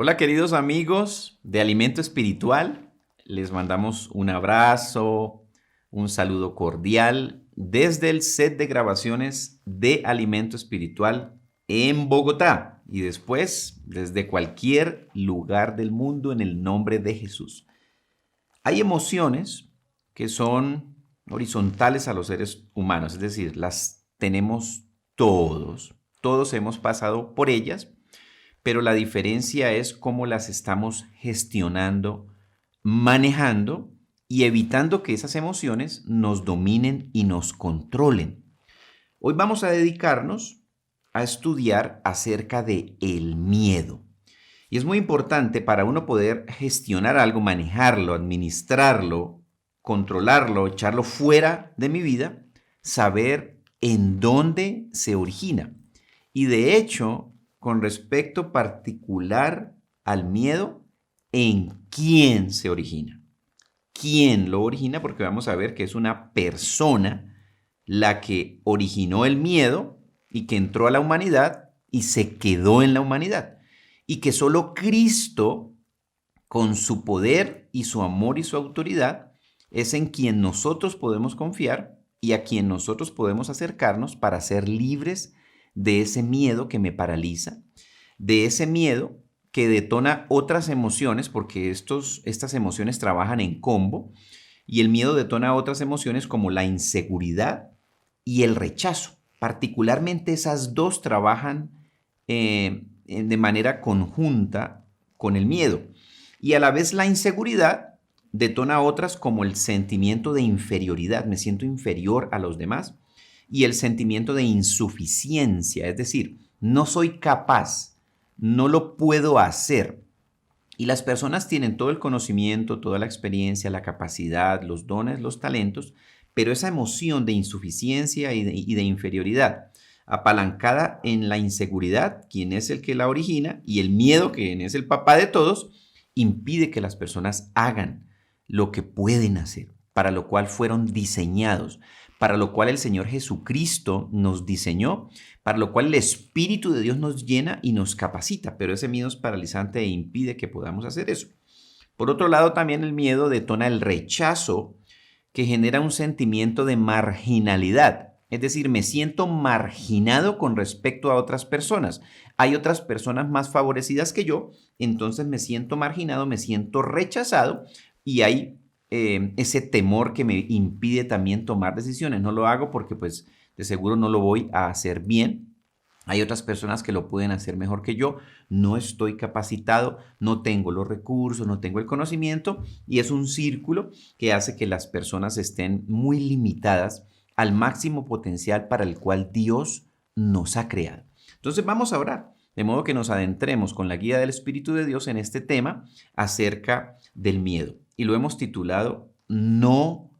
Hola queridos amigos de Alimento Espiritual, les mandamos un abrazo, un saludo cordial desde el set de grabaciones de Alimento Espiritual en Bogotá y después desde cualquier lugar del mundo en el nombre de Jesús. Hay emociones que son horizontales a los seres humanos, es decir, las tenemos todos hemos pasado por ellas, pero la diferencia es cómo las estamos gestionando, manejando y evitando que esas emociones nos dominen y nos controlen. Hoy vamos a dedicarnos a estudiar acerca de el miedo. Y es muy importante para uno poder gestionar algo, manejarlo, administrarlo, controlarlo, echarlo fuera de mi vida, saber en dónde se origina. Y de hecho, con respecto particular al miedo, en quién se origina. ¿Quién lo origina? Porque vamos a ver que es una persona la que originó el miedo y que entró a la humanidad y se quedó en la humanidad. Y que solo Cristo, con su poder y su amor y su autoridad, es en quien nosotros podemos confiar y a quien nosotros podemos acercarnos para ser libres de ese miedo que me paraliza, de ese miedo que detona otras emociones, porque estas emociones trabajan en combo, y el miedo detona otras emociones como la inseguridad y el rechazo. Particularmente esas dos trabajan de manera conjunta con el miedo. Y a la vez la inseguridad detona otras como el sentimiento de inferioridad, me siento inferior a los demás, y el sentimiento de insuficiencia, es decir, no soy capaz, no lo puedo hacer. Y las personas tienen todo el conocimiento, toda la experiencia, la capacidad, los dones, los talentos, pero esa emoción de insuficiencia y de inferioridad, apalancada en la inseguridad, quien es el que la origina, y el miedo, quien es el papá de todos, impide que las personas hagan lo que pueden hacer, para lo cual fueron diseñados, para lo cual el Señor Jesucristo nos diseñó, para lo cual el Espíritu de Dios nos llena y nos capacita, pero ese miedo es paralizante e impide que podamos hacer eso. Por otro lado, también el miedo detona el rechazo, que genera un sentimiento de marginalidad. Es decir, me siento marginado con respecto a otras personas. Hay otras personas más favorecidas que yo, entonces me siento marginado, me siento rechazado y hay ese temor que me impide también tomar decisiones. No lo hago porque pues de seguro no lo voy a hacer bien. Hay otras personas que lo pueden hacer mejor que yo. No estoy capacitado, no tengo los recursos, no tengo el conocimiento y es un círculo que hace que las personas estén muy limitadas al máximo potencial para el cual Dios nos ha creado. Entonces vamos a orar, de modo que nos adentremos con la guía del Espíritu de Dios en este tema acerca del miedo. Y lo hemos titulado No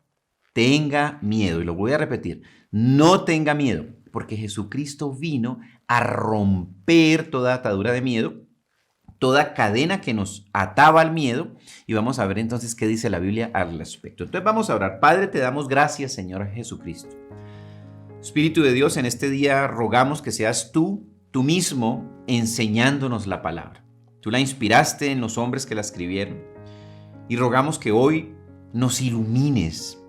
tenga miedo. Y lo voy a repetir, no tenga miedo, porque Jesucristo vino a romper toda atadura de miedo, toda cadena que nos ataba al miedo. Y vamos a ver entonces qué dice la Biblia al respecto. Entonces vamos a orar. Padre, te damos gracias, Señor Jesucristo. Espíritu de Dios, en este día rogamos que seas tú mismo, enseñándonos la palabra. Tú la inspiraste en los hombres que la escribieron. Y rogamos que hoy nos ilumines,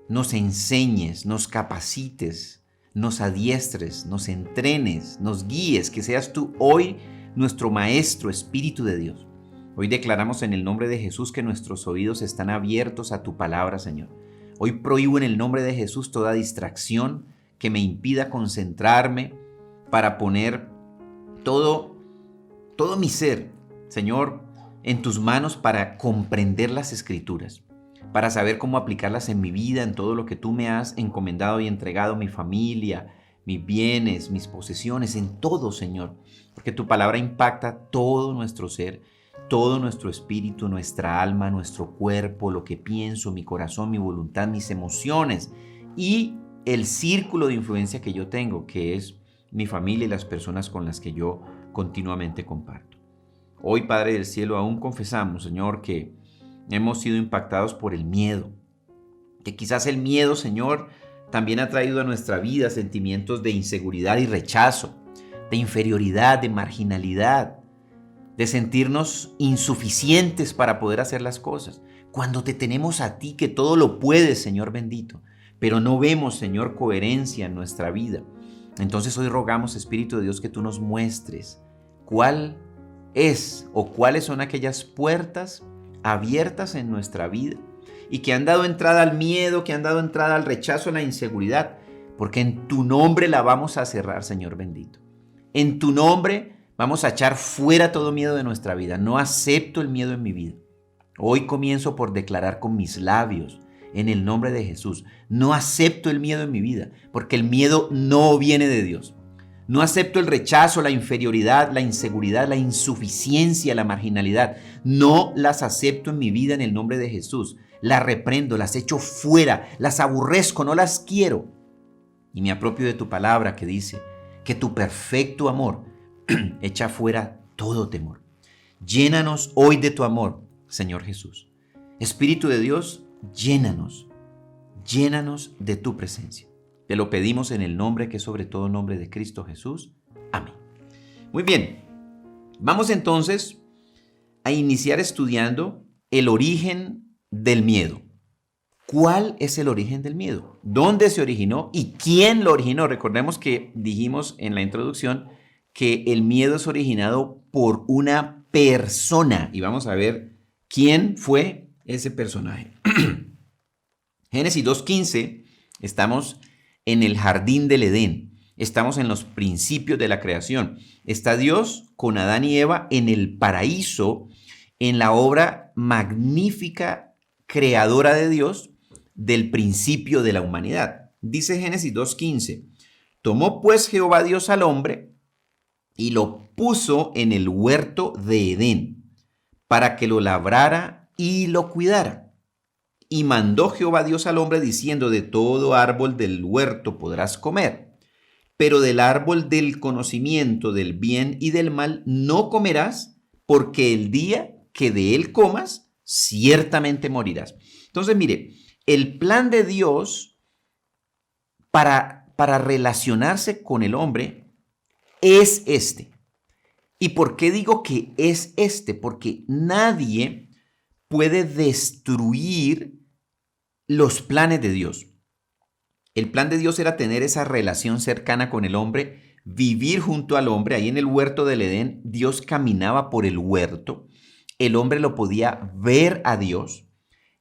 nos enseñes, nos capacites, nos adiestres, nos entrenes, nos guíes, que seas tú hoy nuestro Maestro, Espíritu de Dios. Hoy declaramos en el nombre de Jesús que nuestros oídos están abiertos a tu palabra, Señor. Hoy prohíbo en el nombre de Jesús toda distracción que me impida concentrarme para poner todo mi ser, Señor, en tus manos para comprender las Escrituras, para saber cómo aplicarlas en mi vida, en todo lo que tú me has encomendado y entregado, mi familia, mis bienes, mis posesiones, en todo, Señor, porque tu palabra impacta todo nuestro ser, todo nuestro espíritu, nuestra alma, nuestro cuerpo, lo que pienso, mi corazón, mi voluntad, mis emociones y el círculo de influencia que yo tengo, que es mi familia y las personas con las que yo continuamente comparto. Hoy, Padre del Cielo, aún confesamos, Señor, que hemos sido impactados por el miedo, que quizás el miedo, Señor, también ha traído a nuestra vida sentimientos de inseguridad y rechazo, de inferioridad, de marginalidad, de sentirnos insuficientes para poder hacer las cosas. Cuando te tenemos a ti que todo lo puedes, Señor bendito, pero no vemos, Señor, coherencia en nuestra vida. Entonces hoy rogamos, Espíritu de Dios, que tú nos muestres cuál es o cuáles son aquellas puertas abiertas en nuestra vida y que han dado entrada al miedo, que han dado entrada al rechazo, a la inseguridad, porque en tu nombre la vamos a cerrar, Señor bendito. En tu nombre vamos a echar fuera todo miedo de nuestra vida. No acepto el miedo en mi vida. Hoy comienzo por declarar con mis labios, en el nombre de Jesús, no acepto el miedo en mi vida, porque el miedo no viene de Dios. No acepto el rechazo, la inferioridad, la inseguridad, la insuficiencia, la marginalidad. No las acepto en mi vida en el nombre de Jesús. Las reprendo, las echo fuera, las aborrezco, no las quiero. Y me apropio de tu palabra que dice que tu perfecto amor echa fuera todo temor. Llénanos hoy de tu amor, Señor Jesús. Espíritu de Dios, llénanos de tu presencia. Te lo pedimos en el nombre que es sobre todo nombre de Cristo Jesús. Amén. Muy bien, vamos entonces a iniciar estudiando el origen del miedo. ¿Cuál es el origen del miedo? ¿Dónde se originó y quién lo originó? Recordemos que dijimos en la introducción que el miedo es originado por una persona y vamos a ver quién fue ese personaje. Génesis 2:15, estamos en el jardín del Edén, estamos en los principios de la creación. Está Dios con Adán y Eva en el paraíso, en la obra magnífica creadora de Dios del principio de la humanidad. Dice Génesis 2:15, tomó pues Jehová Dios al hombre y lo puso en el huerto de Edén para que lo labrara y lo cuidara. Y mandó Jehová Dios al hombre diciendo, de todo árbol del huerto podrás comer, pero del árbol del conocimiento del bien y del mal no comerás, porque el día que de él comas, ciertamente morirás. Entonces, mire, el plan de Dios para relacionarse con el hombre es este. ¿Y por qué digo que es este? Porque nadie puede destruir los planes de Dios. El plan de Dios era tener esa relación cercana con el hombre, vivir junto al hombre. Ahí en el huerto del Edén, Dios caminaba por el huerto. El hombre lo podía ver a Dios.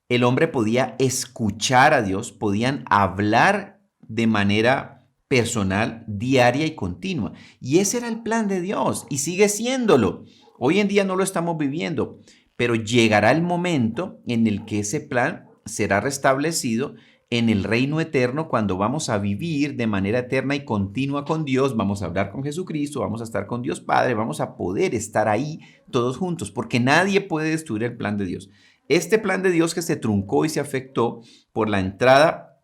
El hombre podía escuchar a Dios. Podían hablar de manera personal, diaria y continua. Y ese era el plan de Dios y sigue siéndolo. Hoy en día no lo estamos viviendo, pero llegará el momento en el que ese plan será restablecido en el reino eterno cuando vamos a vivir de manera eterna y continua con Dios, vamos a hablar con Jesucristo, vamos a estar con Dios Padre, vamos a poder estar ahí todos juntos, porque nadie puede destruir el plan de Dios. Este plan de Dios que se truncó y se afectó por la entrada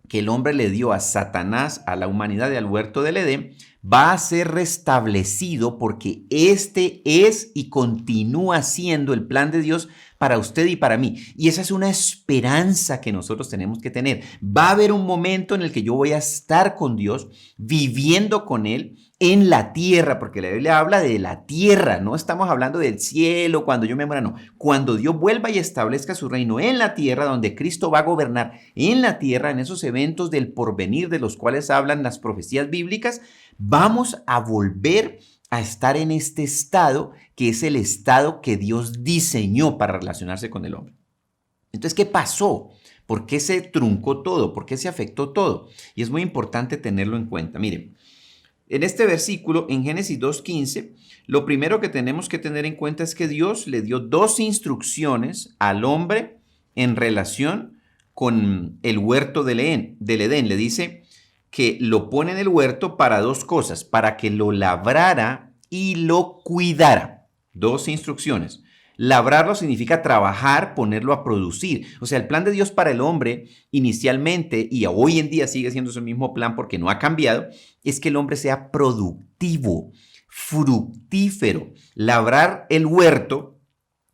que el hombre le dio a Satanás, a la humanidad y al huerto del Edén, va a ser restablecido porque este es y continúa siendo el plan de Dios para usted y para mí. Y esa es una esperanza que nosotros tenemos que tener. Va a haber un momento en el que yo voy a estar con Dios, viviendo con Él en la tierra, porque la Biblia habla de la tierra, no estamos hablando del cielo, cuando yo me muera, no. Cuando Dios vuelva y establezca su reino en la tierra, donde Cristo va a gobernar en la tierra, en esos eventos del porvenir de los cuales hablan las profecías bíblicas, vamos a volver a estar en este estado que es el estado que Dios diseñó para relacionarse con el hombre. Entonces, ¿qué pasó? ¿Por qué se truncó todo? ¿Por qué se afectó todo? Y es muy importante tenerlo en cuenta. Miren, en este versículo, en Génesis 2:15, lo primero que tenemos que tener en cuenta es que Dios le dio dos instrucciones al hombre en relación con el huerto del Edén. Le dice que lo pone en el huerto para dos cosas, para que lo labrara y lo cuidara. Dos instrucciones. Labrarlo significa trabajar, ponerlo a producir. O sea, el plan de Dios para el hombre inicialmente, y hoy en día sigue siendo ese mismo plan porque no ha cambiado, es que el hombre sea productivo, fructífero. Labrar el huerto,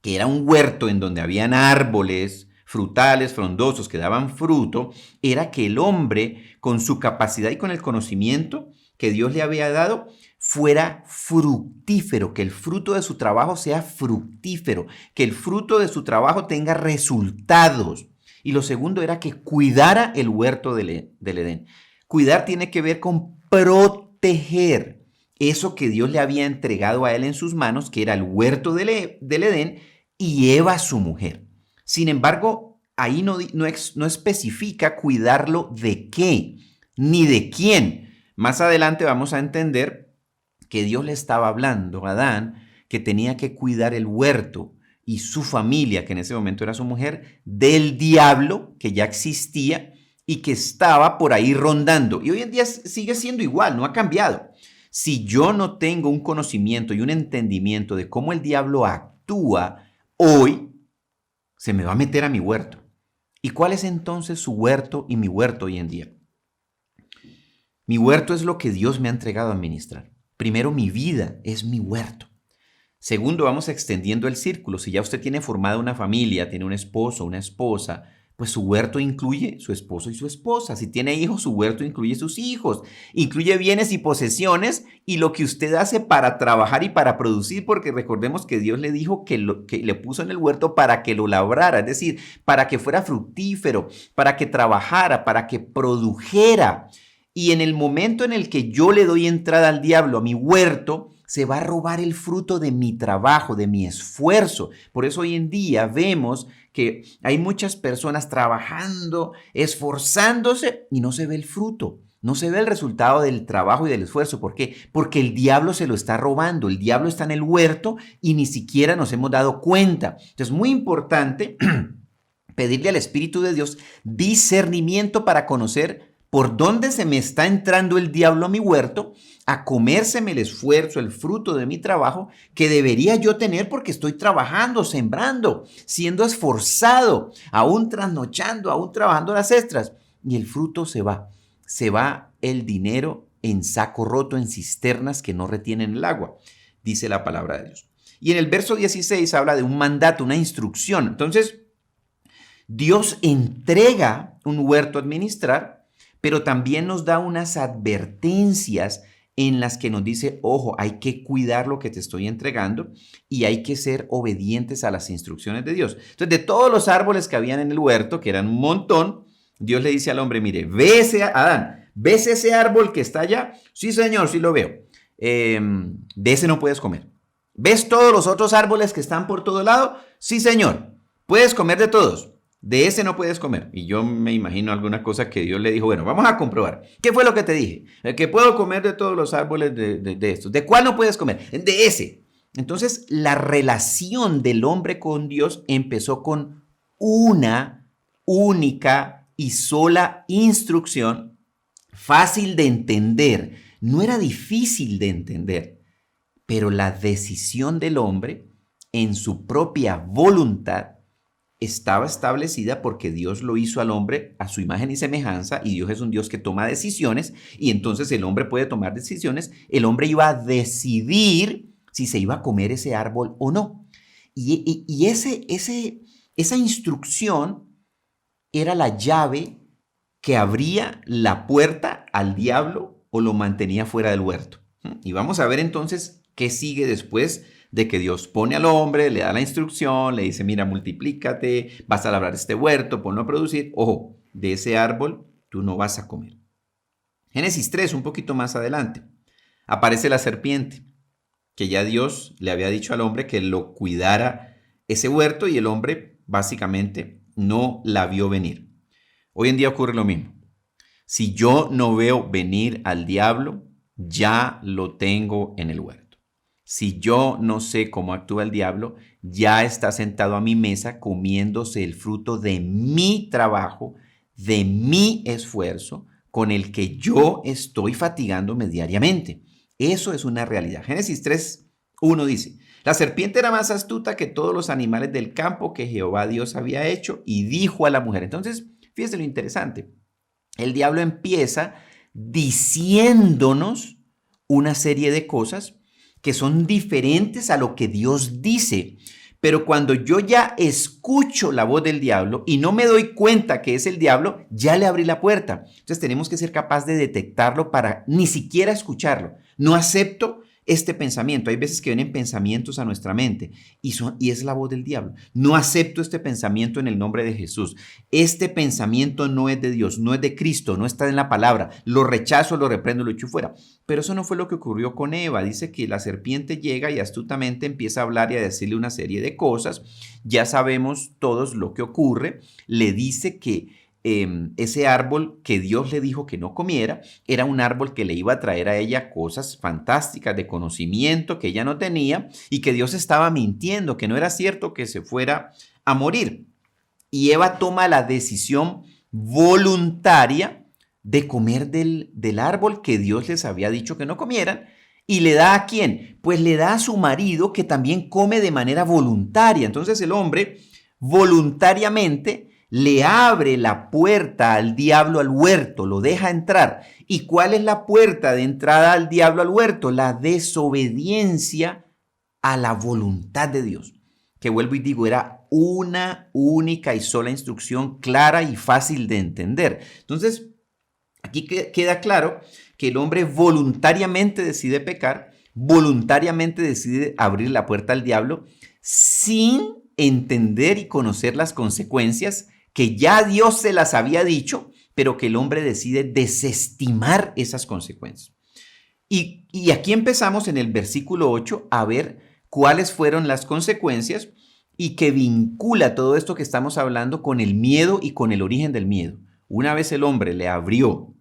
que era un huerto en donde habían árboles frutales, frondosos, que daban fruto, era que el hombre, con su capacidad y con el conocimiento que Dios le había dado, fuera fructífero, que el fruto de su trabajo sea fructífero, que el fruto de su trabajo tenga resultados. Y lo segundo era que cuidara el huerto del Edén. Cuidar tiene que ver con proteger eso que Dios le había entregado a él en sus manos, que era el huerto del Edén, y Eva, su mujer. Sin embargo, ahí no especifica cuidarlo de qué, ni de quién. Más adelante vamos a entender que Dios le estaba hablando a Adán que tenía que cuidar el huerto y su familia, que en ese momento era su mujer, del diablo que ya existía y que estaba por ahí rondando. Y hoy en día sigue siendo igual, no ha cambiado. Si yo no tengo un conocimiento y un entendimiento de cómo el diablo actúa hoy, se me va a meter a mi huerto. ¿Y cuál es entonces su huerto y mi huerto hoy en día? Mi huerto es lo que Dios me ha entregado a administrar. Primero, mi vida es mi huerto. Segundo, vamos extendiendo el círculo. Si ya usted tiene formada una familia, tiene un esposo, una esposa, pues su huerto incluye su esposo y su esposa. Si tiene hijos, su huerto incluye sus hijos. Incluye bienes y posesiones y lo que usted hace para trabajar y para producir, porque recordemos que Dios le dijo que le puso en el huerto para que lo labrara, es decir, para que fuera fructífero, para que trabajara, para que produjera. Y en el momento en el que yo le doy entrada al diablo a mi huerto, se va a robar el fruto de mi trabajo, de mi esfuerzo. Por eso hoy en día vemos que hay muchas personas trabajando, esforzándose y no se ve el fruto. No se ve el resultado del trabajo y del esfuerzo. ¿Por qué? Porque el diablo se lo está robando. El diablo está en el huerto y ni siquiera nos hemos dado cuenta. Entonces, muy importante pedirle al Espíritu de Dios discernimiento para conocer por dónde se me está entrando el diablo a mi huerto, a comérseme el esfuerzo, el fruto de mi trabajo que debería yo tener porque estoy trabajando, sembrando, siendo esforzado, aún trasnochando, aún trabajando las extras. Y el fruto se va el dinero en saco roto, en cisternas que no retienen el agua, dice la palabra de Dios. Y en el verso 16 habla de un mandato, una instrucción. Entonces, Dios entrega un huerto a administrar, pero también nos da unas advertencias en las que nos dice, ojo, hay que cuidar lo que te estoy entregando y hay que ser obedientes a las instrucciones de Dios. Entonces, de todos los árboles que habían en el huerto, que eran un montón, Dios le dice al hombre, mire, Adán, ¿ves ese árbol que está allá? Sí, señor, sí lo veo. De ese no puedes comer. ¿Ves todos los otros árboles que están por todo lado? Sí, señor, puedes comer de todos. De ese no puedes comer. Y yo me imagino alguna cosa que Dios le dijo, bueno, vamos a comprobar. ¿Qué fue lo que te dije? Que puedo comer de todos los árboles de estos. ¿De cuál no puedes comer? De ese. Entonces, la relación del hombre con Dios empezó con una única y sola instrucción, fácil de entender. No era difícil de entender, pero la decisión del hombre en su propia voluntad estaba establecida porque Dios lo hizo al hombre a su imagen y semejanza y Dios es un Dios que toma decisiones y entonces el hombre puede tomar decisiones. El hombre iba a decidir si se iba a comer ese árbol o no. Y esa instrucción era la llave que abría la puerta al diablo o lo mantenía fuera del huerto. Y vamos a ver entonces qué sigue después de que Dios pone al hombre, le da la instrucción, le dice, mira, multiplícate, vas a labrar este huerto, ponlo a producir. Ojo, de ese árbol tú no vas a comer. Génesis 3, un poquito más adelante, aparece la serpiente, que ya Dios le había dicho al hombre que lo cuidara ese huerto y el hombre básicamente no la vio venir. Hoy en día ocurre lo mismo. Si yo no veo venir al diablo, ya lo tengo en el huerto. Si yo no sé cómo actúa el diablo, ya está sentado a mi mesa comiéndose el fruto de mi trabajo, de mi esfuerzo, con el que yo estoy fatigándome diariamente. Eso es una realidad. Génesis 3:1 dice, la serpiente era más astuta que todos los animales del campo que Jehová Dios había hecho y dijo a la mujer. Entonces, fíjese lo interesante. El diablo empieza diciéndonos una serie de cosas que son diferentes a lo que Dios dice. Pero cuando yo ya escucho la voz del diablo y no me doy cuenta que es el diablo, ya le abrí la puerta. Entonces tenemos que ser capaces de detectarlo para ni siquiera escucharlo, No acepto este pensamiento. Hay veces que vienen pensamientos a nuestra mente y es la voz del diablo. No acepto este pensamiento en el nombre de Jesús. Este pensamiento no es de Dios, no es de Cristo, no está en la palabra. Lo rechazo, lo reprendo, lo echo fuera. Pero eso no fue lo que ocurrió con Eva. Dice que la serpiente llega y astutamente empieza a hablar y a decirle una serie de cosas. Ya sabemos todos lo que ocurre. Le dice que ese árbol que Dios le dijo que no comiera era un árbol que le iba a traer a ella cosas fantásticas de conocimiento que ella no tenía y que Dios estaba mintiendo, que no era cierto que se fuera a morir. Y Eva toma la decisión voluntaria de comer del árbol que Dios les había dicho que no comieran. ¿Y le da a quién? Pues le da a su marido, que también come de manera voluntaria. Entonces el hombre voluntariamente le abre la puerta al diablo al huerto, lo deja entrar. ¿Y cuál es la puerta de entrada al diablo al huerto? La desobediencia a la voluntad de Dios. Que vuelvo y digo, era una única y sola instrucción clara y fácil de entender. Entonces, aquí queda claro que el hombre voluntariamente decide pecar, voluntariamente decide abrir la puerta al diablo sin entender y conocer las consecuencias que ya Dios se las había dicho, pero que el hombre decide desestimar esas consecuencias. Y aquí empezamos en el versículo 8 a ver cuáles fueron las consecuencias y que vincula todo esto que estamos hablando con el miedo y con el origen del miedo. Una vez el hombre le abrió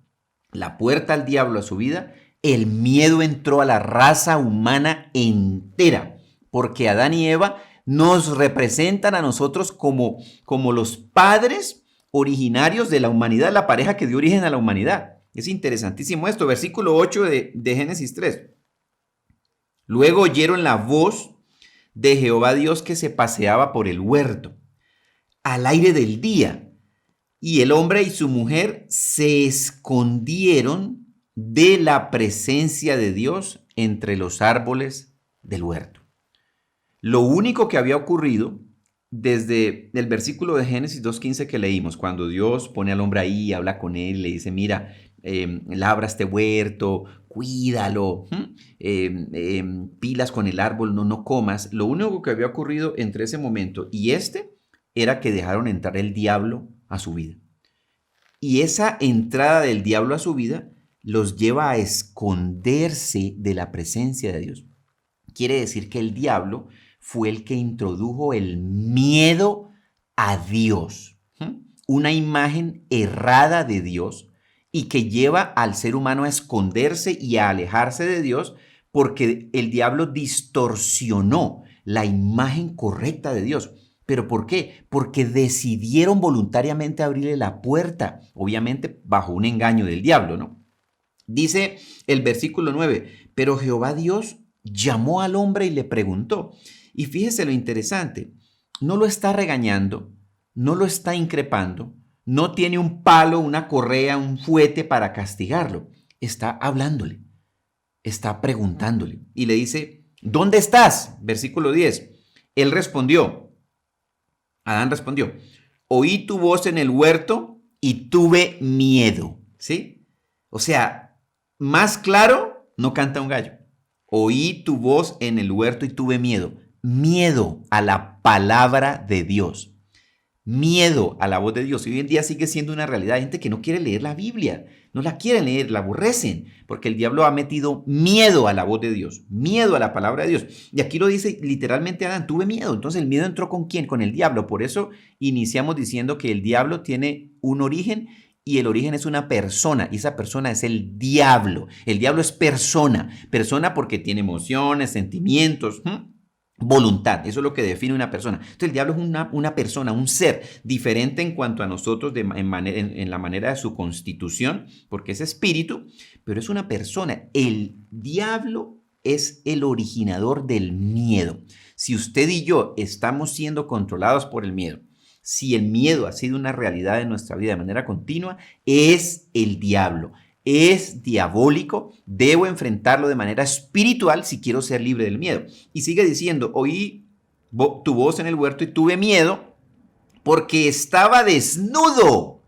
la puerta al diablo a su vida, el miedo entró a la raza humana entera, porque Adán y Eva nos representan a nosotros como los padres originarios de la humanidad, la pareja que dio origen a la humanidad. Es interesantísimo esto, versículo 8 de Génesis 3. Luego oyeron la voz de Jehová Dios que se paseaba por el huerto, al aire del día, y el hombre y su mujer se escondieron de la presencia de Dios entre los árboles del huerto. Lo único que había ocurrido desde el versículo de Génesis 2.15 que leímos, cuando Dios pone al hombre ahí, habla con él y le dice, mira, labra este huerto, cuídalo, pilas con el árbol, no comas. Lo único que había ocurrido entre ese momento y era que dejaron entrar el diablo a su vida. Y esa entrada del diablo a su vida los lleva a esconderse de la presencia de Dios. Quiere decir que el diablo fue el que introdujo el miedo a Dios, una imagen errada de Dios y que lleva al ser humano a esconderse y a alejarse de Dios porque el diablo distorsionó la imagen correcta de Dios. ¿Pero por qué? Porque decidieron voluntariamente abrirle la puerta, obviamente bajo un engaño del diablo, ¿no? Dice el versículo 9, pero Jehová Dios llamó al hombre y le preguntó. Y fíjese lo interesante, no lo está regañando, no lo está increpando, no tiene un palo, una correa, un fuete para castigarlo. Está hablándole, está preguntándole y le dice, ¿dónde estás? Versículo 10. Él respondió, Adán respondió, oí tu voz en el huerto y tuve miedo, ¿sí? O sea, más claro no canta un gallo. Oí tu voz en el huerto y tuve miedo. Miedo a la palabra de Dios. Miedo a la voz de Dios. Y hoy en día sigue siendo una realidad. Hay gente que no quiere leer la Biblia. No la quieren leer, la aborrecen. Porque el diablo ha metido miedo a la voz de Dios. Miedo a la palabra de Dios. Y aquí lo dice literalmente Adán. Tuve miedo. Entonces el miedo entró ¿con quién? Con el diablo. Por eso iniciamos diciendo que el diablo tiene un origen. Y el origen es una persona, y esa persona es el diablo. El diablo es persona porque tiene emociones, sentimientos, voluntad. Eso es lo que define una persona. Entonces el diablo es una persona, un ser diferente en cuanto a nosotros en la manera de su constitución, porque es espíritu, pero es una persona. El diablo es el originador del miedo. Si usted y yo estamos siendo controlados por el miedo, si el miedo ha sido una realidad en nuestra vida de manera continua, es el diablo, es diabólico, debo enfrentarlo de manera espiritual si quiero ser libre del miedo. Y sigue diciendo, oí tu voz en el huerto y tuve miedo porque estaba desnudo,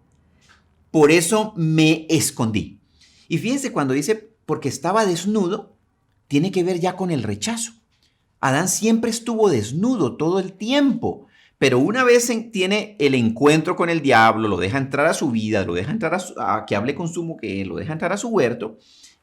por eso me escondí. Y fíjense cuando dice porque estaba desnudo, tiene que ver ya con el rechazo. Adán siempre estuvo desnudo todo el tiempo, pero una vez tiene el encuentro con el diablo, lo deja entrar a su vida, lo deja entrar a que hable con su mujer, lo deja entrar a su huerto,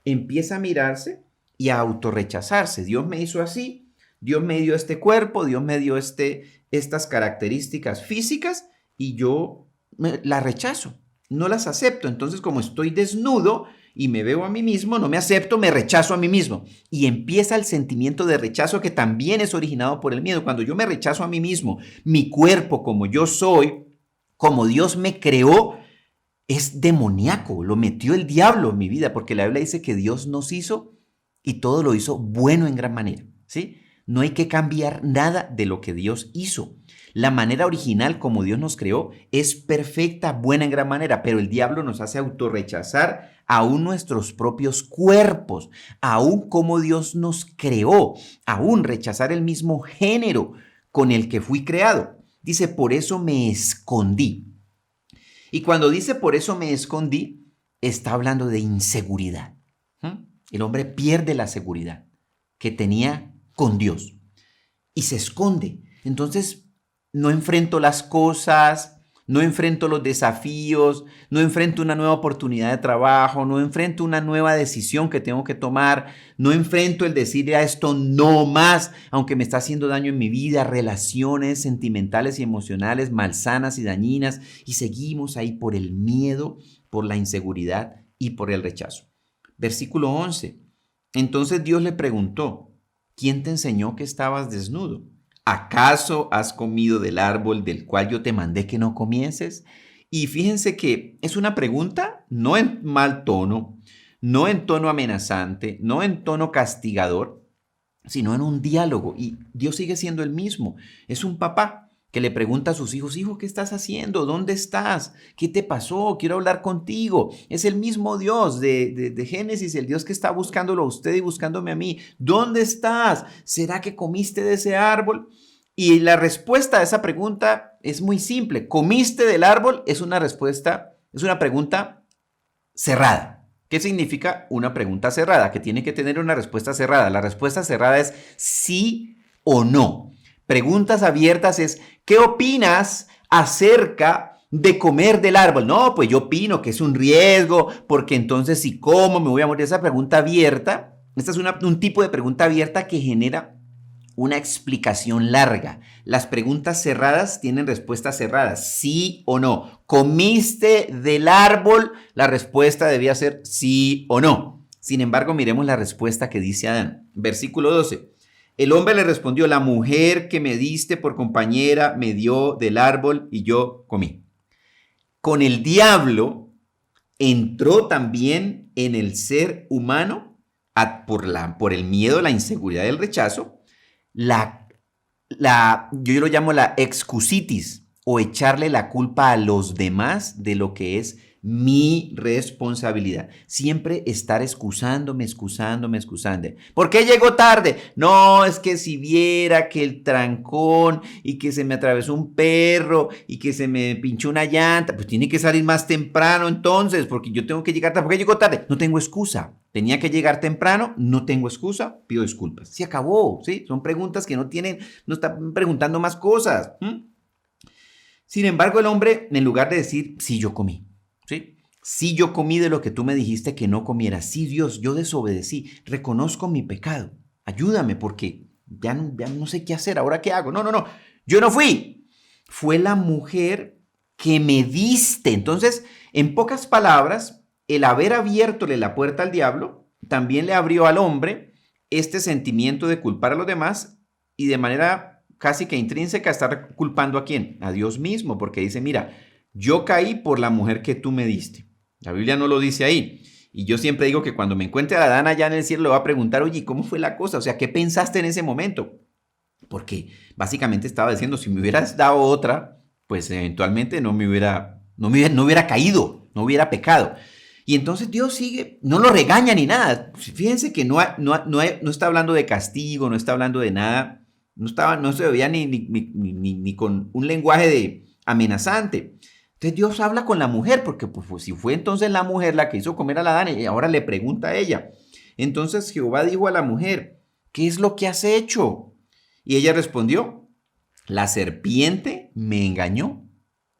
empieza a mirarse y a autorrechazarse. Dios me hizo así, Dios me dio este cuerpo, Dios me dio estas características físicas y yo las rechazo, no las acepto. Entonces, como estoy desnudo y me veo a mí mismo, no me acepto, me rechazo a mí mismo. Y empieza el sentimiento de rechazo que también es originado por el miedo. Cuando yo me rechazo a mí mismo, mi cuerpo como yo soy, como Dios me creó, es demoníaco. Lo metió el diablo en mi vida, porque la Biblia dice que Dios nos hizo y todo lo hizo bueno en gran manera, ¿sí? No hay que cambiar nada de lo que Dios hizo. La manera original como Dios nos creó es perfecta, buena en gran manera, pero el diablo nos hace autorrechazar aún nuestros propios cuerpos, aún como Dios nos creó, aún rechazar el mismo género con el que fui creado. Dice, por eso me escondí. Y cuando dice por eso me escondí, está hablando de inseguridad. El hombre pierde la seguridad que tenía con Dios y se esconde. Entonces, no enfrento las cosas, no enfrento los desafíos, no enfrento una nueva oportunidad de trabajo, no enfrento una nueva decisión que tengo que tomar, no enfrento el decirle a esto no más, aunque me está haciendo daño en mi vida, relaciones sentimentales y emocionales malsanas y dañinas, y seguimos ahí por el miedo, por la inseguridad y por el rechazo. Versículo 11. Entonces Dios le preguntó, ¿quién te enseñó que estabas desnudo? ¿Acaso has comido del árbol del cual yo te mandé que no comieses? Y fíjense que es una pregunta no en mal tono, no en tono amenazante, no en tono castigador, sino en un diálogo. Y Dios sigue siendo el mismo. Es un papá que le pregunta a sus hijos, hijo, ¿qué estás haciendo? ¿Dónde estás? ¿Qué te pasó? Quiero hablar contigo. Es el mismo Dios de Génesis, el Dios que está buscándolo a usted y buscándome a mí. ¿Dónde estás? ¿Será que comiste de ese árbol? Y la respuesta a esa pregunta es muy simple. ¿Comiste del árbol? Es una pregunta cerrada. ¿Qué significa una pregunta cerrada? Que tiene que tener una respuesta cerrada. La respuesta cerrada es sí o no. Preguntas abiertas es, ¿qué opinas acerca de comer del árbol? No, pues yo opino que es un riesgo, porque entonces si como me voy a morir. Esa pregunta abierta, esta es un tipo de pregunta abierta que genera una explicación larga. Las preguntas cerradas tienen respuestas cerradas, sí o no. ¿Comiste del árbol? La respuesta debía ser sí o no. Sin embargo, miremos la respuesta que dice Adán. Versículo 12. El hombre le respondió, la mujer que me diste por compañera me dio del árbol y yo comí. Con el diablo entró también en el ser humano por el miedo, la inseguridad, el rechazo, yo lo llamo la excusitis o echarle la culpa a los demás de lo que es mi responsabilidad. Siempre estar excusándome. ¿Por qué llegó tarde? No, es que si viera que el trancón y que se me atravesó un perro y que se me pinchó una llanta, pues tiene que salir más temprano entonces, porque yo tengo que llegar tarde. ¿Por qué llegó tarde? No tengo excusa. Tenía que llegar temprano, no tengo excusa, pido disculpas. Se acabó, ¿sí? Son preguntas que no están preguntando más cosas. Sin embargo, el hombre, en lugar de decir, sí, yo comí, ¿sí? Sí, yo comí de lo que tú me dijiste que no comiera. Sí, Dios, yo desobedecí. Reconozco mi pecado. Ayúdame porque ya no sé qué hacer. ¿Ahora qué hago? No. Yo no fui. Fue la mujer que me diste. Entonces, en pocas palabras, el haber abiertole la puerta al diablo también le abrió al hombre este sentimiento de culpar a los demás y de manera casi que intrínseca estar culpando ¿a quién? A Dios mismo, porque dice, mira, yo caí por la mujer que tú me diste. La Biblia no lo dice ahí. Y yo siempre digo que cuando me encuentre a Adán allá en el cielo le voy a preguntar, oye, ¿cómo fue la cosa? O sea, ¿qué pensaste en ese momento? Porque básicamente estaba diciendo, si me hubieras dado otra, pues eventualmente no hubiera caído, no hubiera pecado. Y entonces Dios sigue, no lo regaña ni nada. Fíjense que no está hablando de castigo, no está hablando de nada. No se veía ni con un lenguaje de amenazante. Entonces Dios habla con la mujer, porque pues, si fue entonces la mujer la que hizo comer a Adán y ahora le pregunta a ella. Entonces Jehová dijo a la mujer, ¿qué es lo que has hecho? Y ella respondió, la serpiente me engañó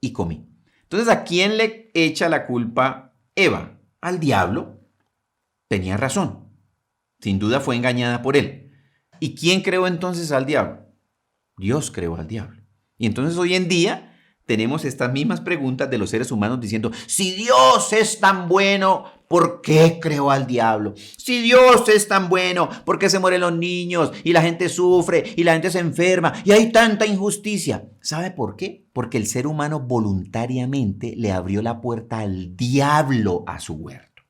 y comí. Entonces, ¿a quién le echa la culpa Eva? Al diablo. Tenía razón. Sin duda fue engañada por él. ¿Y quién creó entonces al diablo? Dios creó al diablo. Y entonces hoy en día tenemos estas mismas preguntas de los seres humanos diciendo, si Dios es tan bueno, ¿por qué creó al diablo? Si Dios es tan bueno, ¿por qué se mueren los niños y la gente sufre y la gente se enferma y hay tanta injusticia? ¿Sabe por qué? Porque el ser humano voluntariamente le abrió la puerta al diablo a su huerto.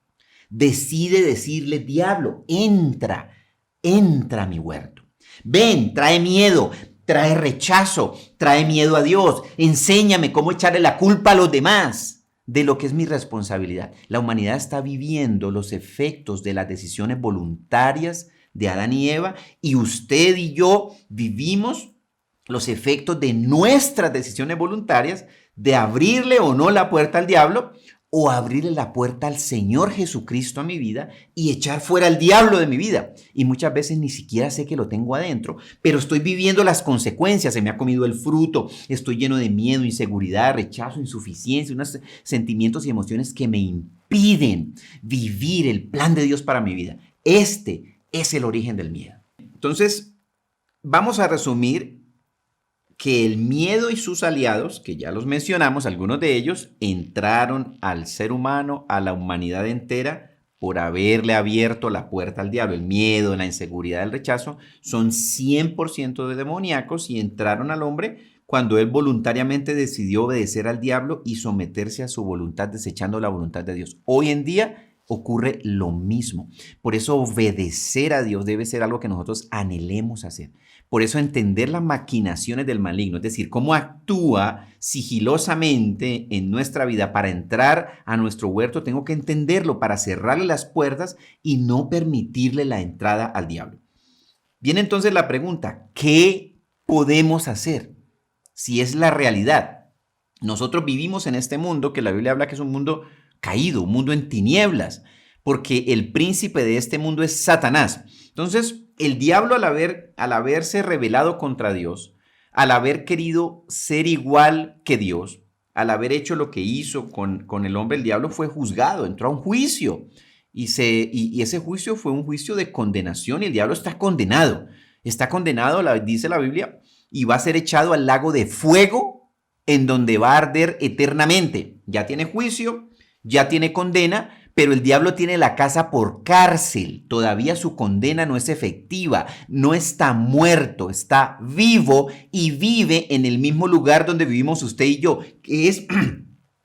Decide decirle, diablo, entra a mi huerto. Ven, trae miedo, trae rechazo, trae miedo a Dios. Enséñame cómo echarle la culpa a los demás de lo que es mi responsabilidad. La humanidad está viviendo los efectos de las decisiones voluntarias de Adán y Eva y usted y yo vivimos los efectos de nuestras decisiones voluntarias de abrirle o no la puerta al diablo o abrirle la puerta al Señor Jesucristo a mi vida y echar fuera al diablo de mi vida. Y muchas veces ni siquiera sé que lo tengo adentro, pero estoy viviendo las consecuencias. Se me ha comido el fruto, estoy lleno de miedo, inseguridad, rechazo, insuficiencia, unos sentimientos y emociones que me impiden vivir el plan de Dios para mi vida. Este es el origen del miedo. Entonces, vamos a resumir que el miedo y sus aliados, que ya los mencionamos, algunos de ellos, entraron al ser humano, a la humanidad entera, por haberle abierto la puerta al diablo. El miedo, la inseguridad, el rechazo, son 100% de demoníacos y entraron al hombre cuando él voluntariamente decidió obedecer al diablo y someterse a su voluntad, desechando la voluntad de Dios. Hoy en día ocurre lo mismo. Por eso obedecer a Dios debe ser algo que nosotros anhelemos hacer. Por eso entender las maquinaciones del maligno, es decir, cómo actúa sigilosamente en nuestra vida para entrar a nuestro huerto, tengo que entenderlo para cerrarle las puertas y no permitirle la entrada al diablo. Viene entonces la pregunta, ¿qué podemos hacer si es la realidad? Nosotros vivimos en este mundo que la Biblia habla que es un mundo caído, un mundo en tinieblas, porque el príncipe de este mundo es Satanás. Entonces, el diablo al haberse rebelado contra Dios, al haber querido ser igual que Dios, al haber hecho lo que hizo con el hombre, el diablo fue juzgado, entró a un juicio y ese juicio fue un juicio de condenación y el diablo está condenado, dice la Biblia, y va a ser echado al lago de fuego en donde va a arder eternamente. Ya tiene juicio, ya tiene condena, pero el diablo tiene la casa por cárcel. Todavía su condena no es efectiva, no está muerto, está vivo y vive en el mismo lugar donde vivimos usted y yo, que es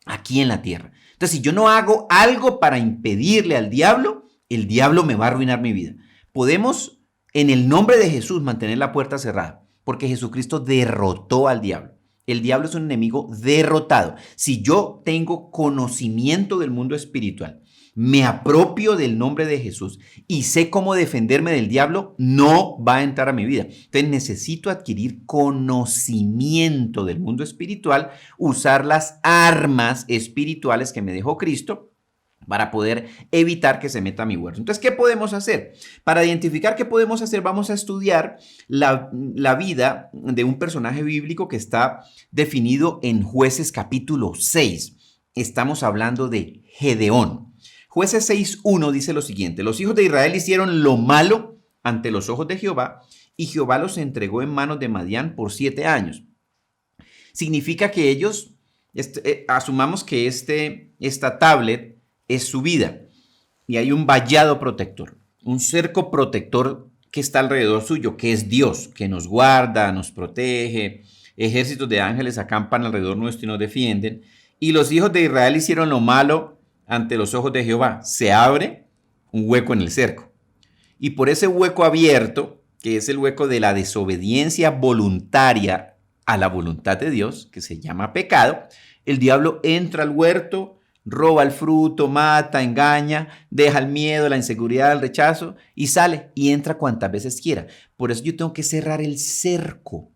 aquí en la tierra. Entonces, si yo no hago algo para impedirle al diablo, el diablo me va a arruinar mi vida. Podemos, en el nombre de Jesús, mantener la puerta cerrada, porque Jesucristo derrotó al diablo. El diablo es un enemigo derrotado. Si yo tengo conocimiento del mundo espiritual, me apropio del nombre de Jesús y sé cómo defenderme del diablo, no va a entrar a mi vida. Entonces necesito adquirir conocimiento del mundo espiritual, usar las armas espirituales que me dejó Cristo para poder evitar que se meta a mi huerto. Entonces, ¿qué podemos hacer? Para identificar qué podemos hacer, vamos a estudiar la vida de un personaje bíblico que está definido en Jueces capítulo 6. Estamos hablando de Gedeón. Jueces 6:1 dice lo siguiente: los hijos de Israel hicieron lo malo ante los ojos de Jehová, y Jehová los entregó en manos de Madián por 7 años. Significa que ellos, asumamos que esta tablet es su vida, y hay un vallado protector, un cerco protector que está alrededor suyo, que es Dios, que nos guarda, nos protege, ejércitos de ángeles acampan alrededor nuestro y nos defienden, y los hijos de Israel hicieron lo malo ante los ojos de Jehová. Se abre un hueco en el cerco, y por ese hueco abierto, que es el hueco de la desobediencia voluntaria a la voluntad de Dios, que se llama pecado, el diablo entra al huerto, roba el fruto, mata, engaña, deja el miedo, la inseguridad, el rechazo y sale y entra cuantas veces quiera. Por eso yo tengo que cerrar el cerco,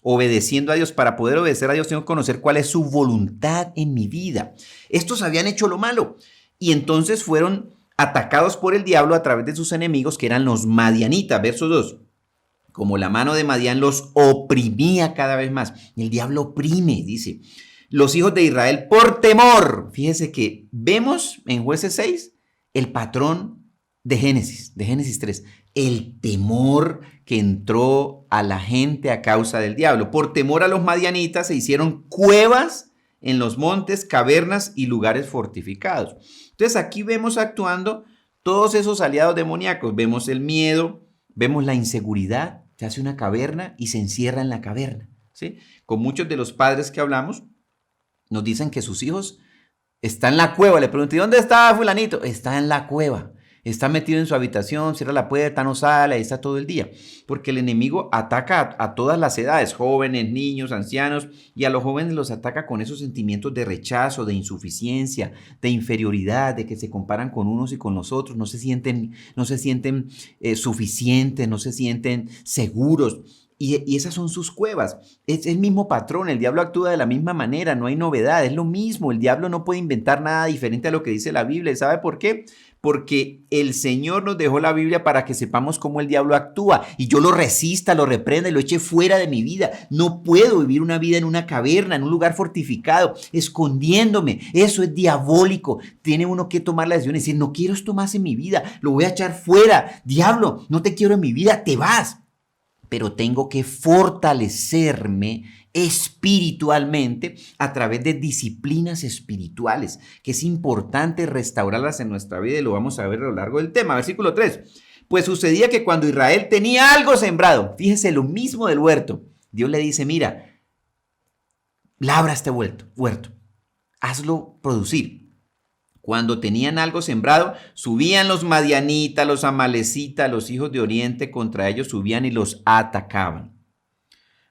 obedeciendo a Dios. Para poder obedecer a Dios tengo que conocer cuál es su voluntad en mi vida. Estos habían hecho lo malo y entonces fueron atacados por el diablo a través de sus enemigos, que eran los madianitas. Verso 2. Como la mano de Madián los oprimía cada vez más. El diablo oprime, dice. Los hijos de Israel por temor. Fíjese que vemos en Jueces 6 el patrón de Génesis 3. El temor que entró a la gente a causa del diablo. Por temor a los madianitas se hicieron cuevas en los montes, cavernas y lugares fortificados. Entonces aquí vemos actuando todos esos aliados demoníacos. Vemos el miedo, vemos la inseguridad. Se hace una caverna y se encierra en la caverna, ¿sí? Con muchos de los padres que hablamos, nos dicen que sus hijos están en la cueva. Le pregunté, ¿dónde está fulanito? Está en la cueva. Está metido en su habitación, cierra la puerta, no sale, ahí está todo el día. Porque el enemigo ataca a todas las edades, jóvenes, niños, ancianos, y a los jóvenes los ataca con esos sentimientos de rechazo, de insuficiencia, de inferioridad, de que se comparan con unos y con los otros, no se sienten suficientes, no se sienten seguros. Y esas son sus cuevas. Es el mismo patrón, el diablo actúa de la misma manera, no hay novedad, es lo mismo. El diablo no puede inventar nada diferente a lo que dice la Biblia. ¿Y sabe por qué? Porque el Señor nos dejó la Biblia para que sepamos cómo el diablo actúa y yo lo resista, lo reprenda y lo eche fuera de mi vida. No puedo vivir una vida en una caverna, en un lugar fortificado, escondiéndome. Eso es diabólico. Tiene uno que tomar la decisión y decir, no quiero esto más en mi vida, lo voy a echar fuera. Diablo, no te quiero en mi vida, te vas. Pero tengo que fortalecerme espiritualmente a través de disciplinas espirituales, que es importante restaurarlas en nuestra vida y lo vamos a ver a lo largo del tema. Versículo 3. Pues sucedía que cuando Israel tenía algo sembrado, fíjese lo mismo del huerto, Dios le dice, mira, labra este huerto, hazlo producir. Cuando tenían algo sembrado, subían los madianitas, los amalecitas, los hijos de Oriente, contra ellos subían y los atacaban.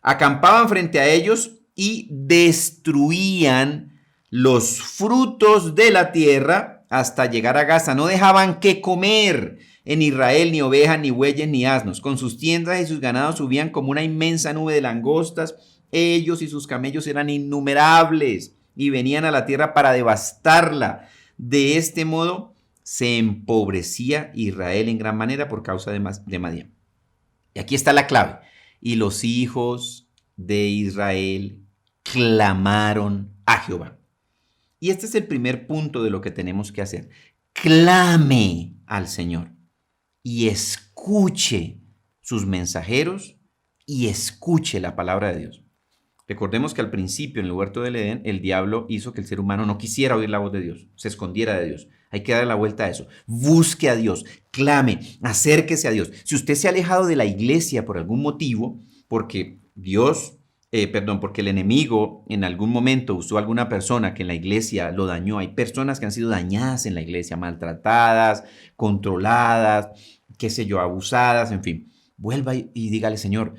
Acampaban frente a ellos y destruían los frutos de la tierra hasta llegar a Gaza. No dejaban que comer en Israel ni ovejas, ni bueyes, ni asnos. Con sus tiendas y sus ganados subían como una inmensa nube de langostas. Ellos y sus camellos eran innumerables y venían a la tierra para devastarla. De este modo se empobrecía Israel en gran manera por causa de Madián. Y aquí está la clave. Y los hijos de Israel clamaron a Jehová. Y este es el primer punto de lo que tenemos que hacer. Clame al Señor y escuche sus mensajeros y escuche la palabra de Dios. Recordemos que al principio en el huerto del Edén el diablo hizo que el ser humano no quisiera oír la voz de Dios, se escondiera de Dios. Hay que darle la vuelta a eso. Busque a Dios, clame, acérquese a Dios. Si usted se ha alejado de la iglesia por algún motivo, porque porque el enemigo en algún momento usó a alguna persona que en la iglesia lo dañó. Hay personas que han sido dañadas en la iglesia, maltratadas, controladas, qué sé yo, abusadas, en fin. Vuelva y dígale, Señor,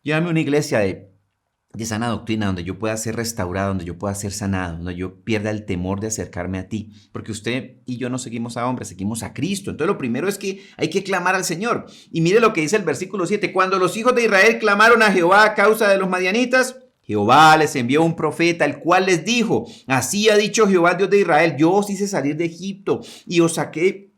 llévame a una iglesia de sana doctrina, donde yo pueda ser restaurado, donde yo pueda ser sanado, donde yo pierda el temor de acercarme a ti, porque usted y yo no seguimos a hombres, seguimos a Cristo. Entonces lo primero es que hay que clamar al Señor. Y mire lo que dice el versículo 7, cuando los hijos de Israel clamaron a Jehová a causa de los madianitas, Jehová les envió un profeta, el cual les dijo, así ha dicho Jehová Dios de Israel, yo os hice salir de Egipto y os saqué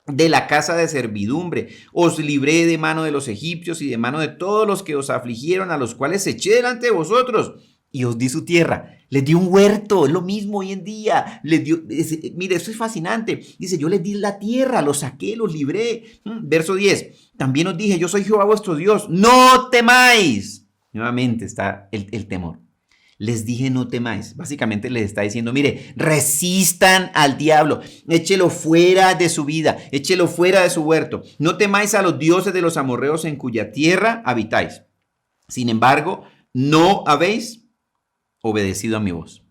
de la casa de servidumbre, os libré de mano de los egipcios y de mano de todos los que os afligieron, a los cuales eché delante de vosotros, y os di su tierra. Les di un huerto, es lo mismo hoy en día. Mire, eso es fascinante. Dice, yo les di la tierra, los saqué, los libré. Verso 10, también os dije, yo soy Jehová vuestro Dios, no temáis. Nuevamente está el temor. Les dije no temáis. Básicamente les está diciendo, mire, resistan al diablo, échelo fuera de su vida, échelo fuera de su huerto. No temáis a los dioses de los amorreos en cuya tierra habitáis. Sin embargo, no habéis obedecido a mi voz.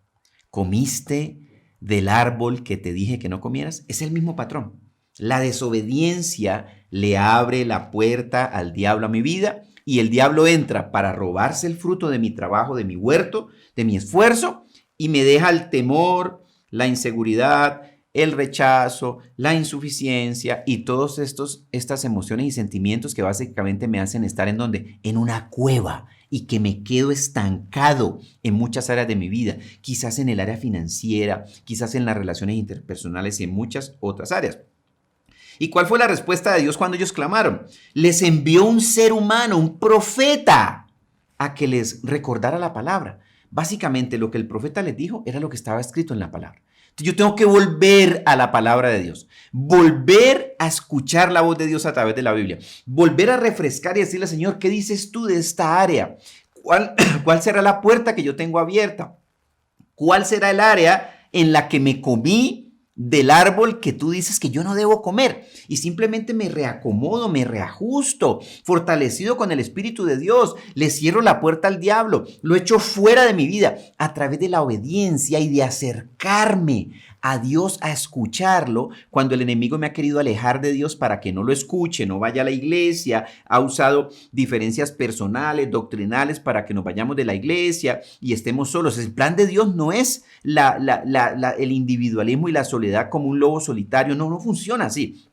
¿Comiste del árbol que te dije que no comieras? Es el mismo patrón. La desobediencia le abre la puerta al diablo a mi vida. Y el diablo entra para robarse el fruto de mi trabajo, de mi huerto, de mi esfuerzo, y me deja el temor, la inseguridad, el rechazo, la insuficiencia y todas estas emociones y sentimientos que básicamente me hacen estar ¿en dónde? En una cueva, y que me quedo estancado en muchas áreas de mi vida, quizás en el área financiera, quizás en las relaciones interpersonales y en muchas otras áreas. ¿Y cuál fue la respuesta de Dios cuando ellos clamaron? Les envió un ser humano, un profeta, a que les recordara la palabra. Básicamente lo que el profeta les dijo era lo que estaba escrito en la palabra. Entonces, yo tengo que volver a la palabra de Dios, volver a escuchar la voz de Dios a través de la Biblia, volver a refrescar y decirle, Señor, ¿qué dices tú de esta área? ¿Cuál será la puerta que yo tengo abierta? ¿Cuál será el área en la que me comí del árbol que tú dices que yo no debo comer? Y simplemente me reacomodo, me reajusto, fortalecido con el Espíritu de Dios, le cierro la puerta al diablo, lo echo fuera de mi vida a través de la obediencia y de acercarme a Dios a escucharlo cuando el enemigo me ha querido alejar de Dios para que no lo escuche, no vaya a la iglesia, ha usado diferencias personales, doctrinales para que nos vayamos de la iglesia y estemos solos. El plan de Dios no es el individualismo y la soledad como un lobo solitario, no funciona así.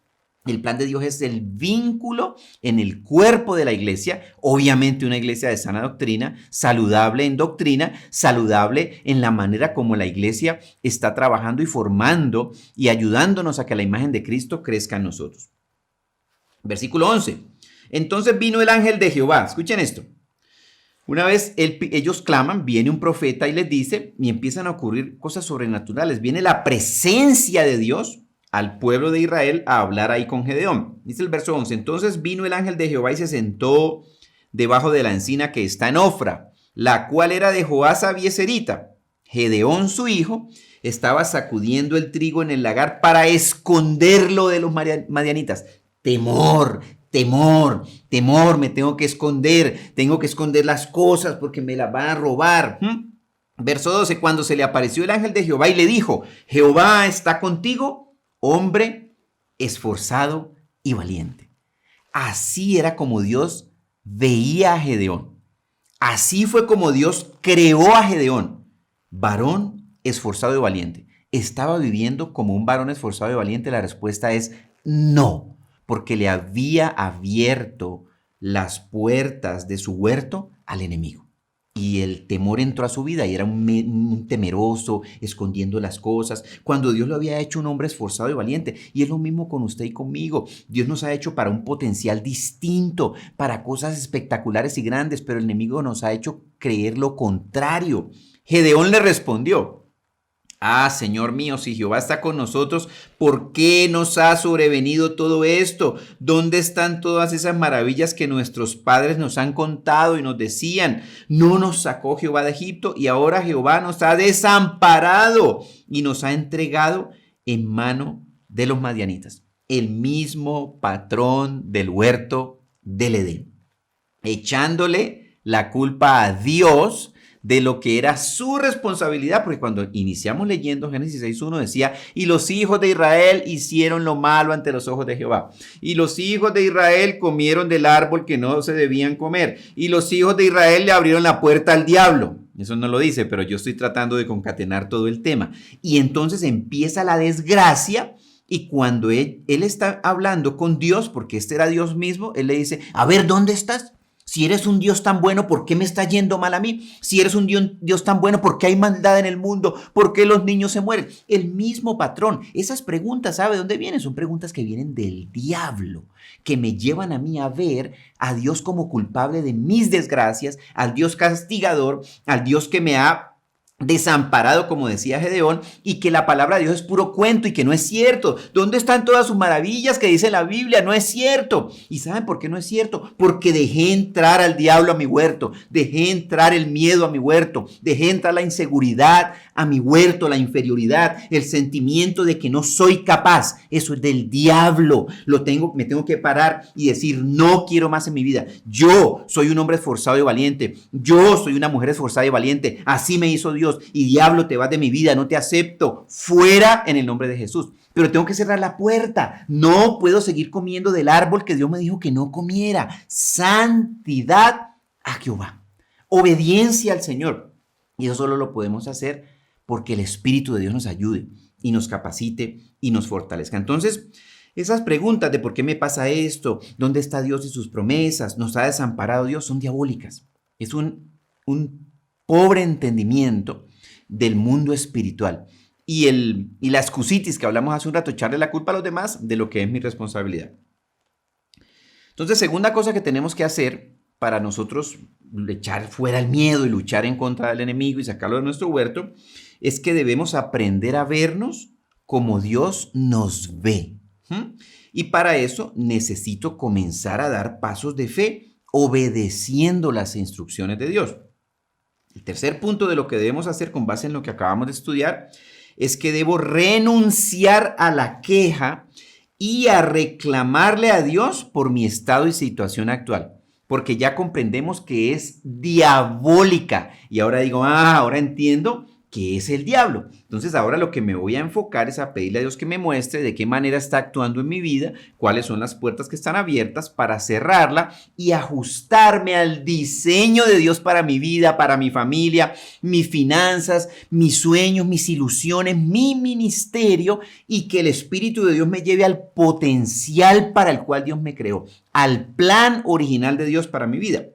El plan de Dios es el vínculo en el cuerpo de la iglesia, obviamente una iglesia de sana doctrina, saludable en doctrina, saludable en la manera como la iglesia está trabajando y formando y ayudándonos a que la imagen de Cristo crezca en nosotros. Versículo 11. Entonces vino el ángel de Jehová. Escuchen esto. Una vez ellos claman, viene un profeta y les dice, y empiezan a ocurrir cosas sobrenaturales. Viene la presencia de Dios al pueblo de Israel a hablar ahí con Gedeón. Dice el verso 11, entonces vino el ángel de Jehová y se sentó debajo de la encina que está en Ofra, la cual era de Joás Abieserita. Gedeón, su hijo, estaba sacudiendo el trigo en el lagar para esconderlo de los madianitas. Temor, me tengo que esconder las cosas porque me las van a robar. Verso 12, cuando se le apareció el ángel de Jehová y le dijo, Jehová está contigo, hombre esforzado y valiente. Así era como Dios veía a Gedeón. Así fue como Dios creó a Gedeón. Varón esforzado y valiente. ¿Estaba viviendo como un varón esforzado y valiente? La respuesta es no, porque le había abierto las puertas de su huerto al enemigo. Y el temor entró a su vida y era un temeroso, escondiendo las cosas, cuando Dios lo había hecho un hombre esforzado y valiente. Y es lo mismo con usted y conmigo. Dios nos ha hecho para un potencial distinto, para cosas espectaculares y grandes, pero el enemigo nos ha hecho creer lo contrario. Gedeón le respondió, Señor mío, si Jehová está con nosotros, ¿por qué nos ha sobrevenido todo esto? ¿Dónde están todas esas maravillas que nuestros padres nos han contado y nos decían? No nos sacó Jehová de Egipto y ahora Jehová nos ha desamparado y nos ha entregado en mano de los madianitas. El mismo patrón del huerto del Edén, echándole la culpa a Dios de lo que era su responsabilidad, porque cuando iniciamos leyendo Génesis 6.1 decía, y los hijos de Israel hicieron lo malo ante los ojos de Jehová, y los hijos de Israel comieron del árbol que no se debían comer, y los hijos de Israel le abrieron la puerta al diablo. Eso no lo dice, pero yo estoy tratando de concatenar todo el tema. Y entonces empieza la desgracia. Y cuando él está hablando con Dios, porque este era Dios mismo, él le dice, a ver, ¿dónde estás? Si eres un Dios tan bueno, ¿por qué me está yendo mal a mí? Si eres un Dios tan bueno, ¿por qué hay maldad en el mundo? ¿Por qué los niños se mueren? El mismo patrón. Esas preguntas, ¿sabe de dónde vienen? Son preguntas que vienen del diablo, que me llevan a mí a ver a Dios como culpable de mis desgracias, al Dios castigador, al Dios que me ha desamparado, como decía Gedeón, y que la palabra de Dios es puro cuento y que no es cierto. ¿Dónde están todas sus maravillas que dice la Biblia? No es cierto. ¿Y saben por qué no es cierto? Porque dejé entrar al diablo a mi huerto, dejé entrar el miedo a mi huerto, dejé entrar la inseguridad a mi huerto, la inferioridad, el sentimiento de que no soy capaz. Eso es del diablo. Me tengo que parar y decir, no quiero más en mi vida. Yo soy un hombre esforzado y valiente. Yo soy una mujer esforzada y valiente. Así me hizo Dios. Y diablo, te vas de mi vida, no te acepto. Fuera en el nombre de Jesús. Pero tengo que cerrar la puerta. No puedo seguir comiendo del árbol que Dios me dijo que no comiera. Santidad a Jehová. Obediencia al Señor. Y eso solo lo podemos hacer porque el Espíritu de Dios nos ayude y nos capacite y nos fortalezca. Entonces, esas preguntas de por qué me pasa esto, dónde está Dios y sus promesas, nos ha desamparado Dios, son diabólicas. Es un pobre entendimiento del mundo espiritual. y la excusitis que hablamos hace un rato, echarle la culpa a los demás de lo que es mi responsabilidad. Entonces, segunda cosa que tenemos que hacer para nosotros echar fuera el miedo y luchar en contra del enemigo y sacarlo de nuestro huerto, es que debemos aprender a vernos como Dios nos ve. Y para eso necesito comenzar a dar pasos de fe obedeciendo las instrucciones de Dios. El tercer punto de lo que debemos hacer con base en lo que acabamos de estudiar es que debo renunciar a la queja y a reclamarle a Dios por mi estado y situación actual, porque ya comprendemos que es diabólica. Y ahora digo, ahora entiendo que es el diablo. Entonces ahora lo que me voy a enfocar es a pedirle a Dios que me muestre de qué manera está actuando en mi vida, cuáles son las puertas que están abiertas para cerrarla y ajustarme al diseño de Dios para mi vida, para mi familia, mis finanzas, mis sueños, mis ilusiones, mi ministerio, y que el Espíritu de Dios me lleve al potencial para el cual Dios me creó, al plan original de Dios para mi vida.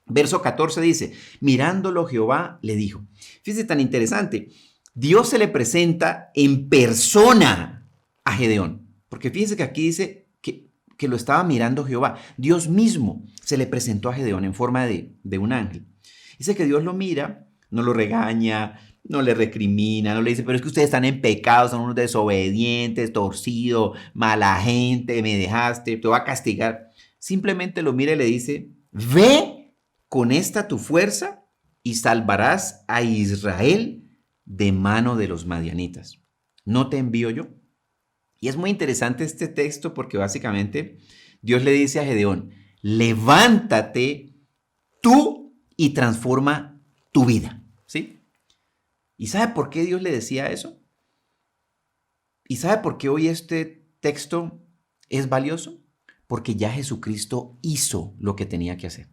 Verso 14 dice, mirándolo Jehová le dijo. Fíjese tan interesante, Dios se le presenta en persona a Gedeón, porque fíjese que aquí dice que lo estaba mirando Jehová. Dios mismo se le presentó a Gedeón en forma de un ángel. Dice que Dios lo mira, no lo regaña, no le recrimina, no le dice, pero es que ustedes están en pecado, son unos desobedientes, torcidos, mala gente, me dejaste, te voy a castigar. Simplemente lo mira y le dice, ve con esta tu fuerza y salvarás a Israel de mano de los madianitas. ¿No te envío yo? Y es muy interesante este texto porque básicamente Dios le dice a Gedeón, levántate tú y transforma tu vida. ¿Sí? ¿Y sabe por qué Dios le decía eso? ¿Y sabe por qué hoy este texto es valioso? Porque ya Jesucristo hizo lo que tenía que hacer.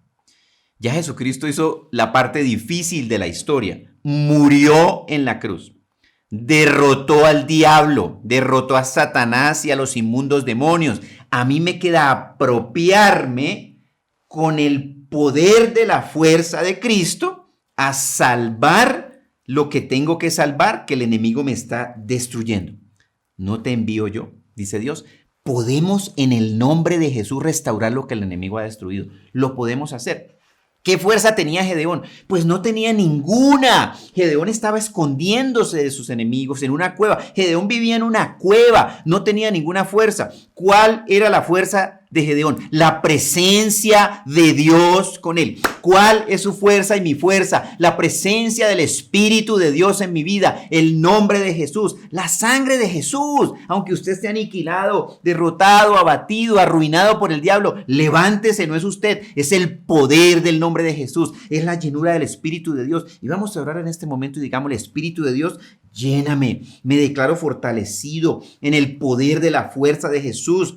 Ya Jesucristo hizo la parte difícil de la historia. Murió en la cruz. Derrotó al diablo, derrotó a Satanás y a los inmundos demonios. A mí me queda apropiarme con el poder de la fuerza de Cristo a salvar lo que tengo que salvar, que el enemigo me está destruyendo. ¿No te envío yo? Dice Dios. Podemos en el nombre de Jesús restaurar lo que el enemigo ha destruido. Lo podemos hacer. ¿Qué fuerza tenía Gedeón? Pues no tenía ninguna. Gedeón estaba escondiéndose de sus enemigos en una cueva. Gedeón vivía en una cueva, no tenía ninguna fuerza. ¿Cuál era la fuerza de Gedeón? La presencia de Dios con él. ¿Cuál es su fuerza y mi fuerza? La presencia del Espíritu de Dios en mi vida, el nombre de Jesús, la sangre de Jesús. Aunque usted esté aniquilado, derrotado, abatido, arruinado por el diablo, levántese, no es usted, es el poder del nombre de Jesús, es la llenura del Espíritu de Dios. Y vamos a orar en este momento y digamos, Espíritu de Dios, lléname, me declaro fortalecido en el poder de la fuerza de Jesús.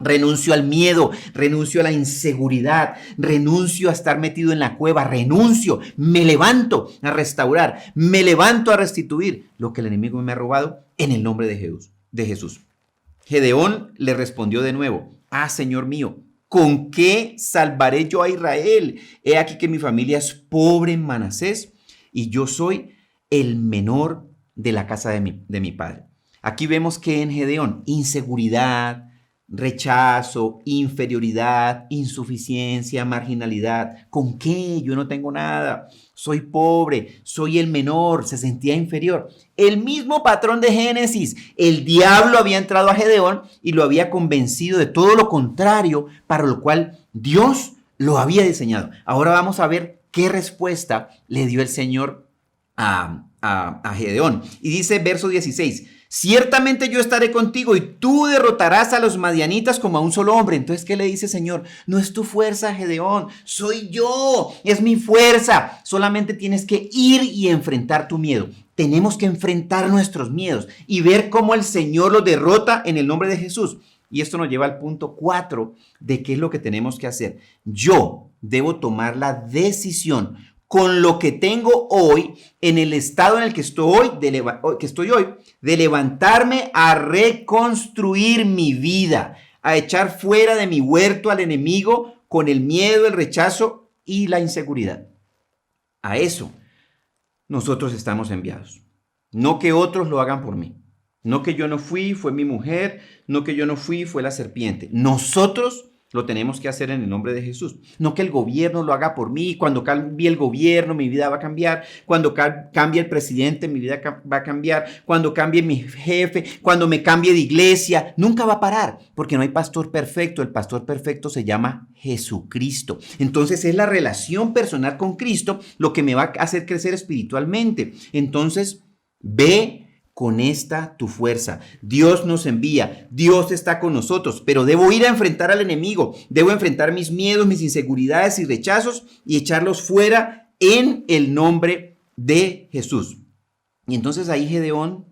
Renuncio al miedo, renuncio a la inseguridad, renuncio a estar metido en la cueva, renuncio, me levanto a restaurar, me levanto a restituir lo que el enemigo me ha robado en el nombre de Jesús. Gedeón le respondió de nuevo, Señor mío, ¿con qué salvaré yo a Israel? He aquí que mi familia es pobre en Manasés y yo soy el menor de la casa de mi padre. Aquí vemos que en Gedeón, inseguridad, rechazo, inferioridad, insuficiencia, marginalidad. ¿Con qué? Yo no tengo nada. Soy pobre, soy el menor, se sentía inferior. El mismo patrón de Génesis. El diablo había entrado a Gedeón y lo había convencido de todo lo contrario para lo cual Dios lo había diseñado. Ahora vamos a ver qué respuesta le dio el Señor a Gedeón. Y dice verso 16, ciertamente yo estaré contigo y tú derrotarás a los madianitas como a un solo hombre. Entonces, ¿qué le dice el Señor? No es tu fuerza, Gedeón, soy yo, es mi fuerza. Solamente tienes que ir y enfrentar tu miedo. Tenemos que enfrentar nuestros miedos y ver cómo el Señor los derrota en el nombre de Jesús. Y esto nos lleva al punto 4 de qué es lo que tenemos que hacer. Yo debo tomar la decisión con lo que tengo hoy, en el estado en el que estoy hoy, de levantarme a reconstruir mi vida, a echar fuera de mi huerto al enemigo con el miedo, el rechazo y la inseguridad. A eso nosotros estamos enviados. no que otros lo hagan por mí. No que yo no fui, fue mi mujer, no que yo no fui, fue la serpiente. Nosotros lo tenemos que hacer en el nombre de Jesús. No que el gobierno lo haga por mí. Cuando cambie el gobierno, mi vida va a cambiar. Cuando cambie el presidente, mi vida va a cambiar. Cuando cambie mi jefe, cuando me cambie de iglesia, nunca va a parar. Porque no hay pastor perfecto. El pastor perfecto se llama Jesucristo. Entonces es la relación personal con Cristo lo que me va a hacer crecer espiritualmente. Entonces, ve con esta tu fuerza. Dios nos envía, Dios está con nosotros, pero debo ir a enfrentar al enemigo, debo enfrentar mis miedos, mis inseguridades y rechazos y echarlos fuera en el nombre de Jesús. Y entonces ahí Gedeón,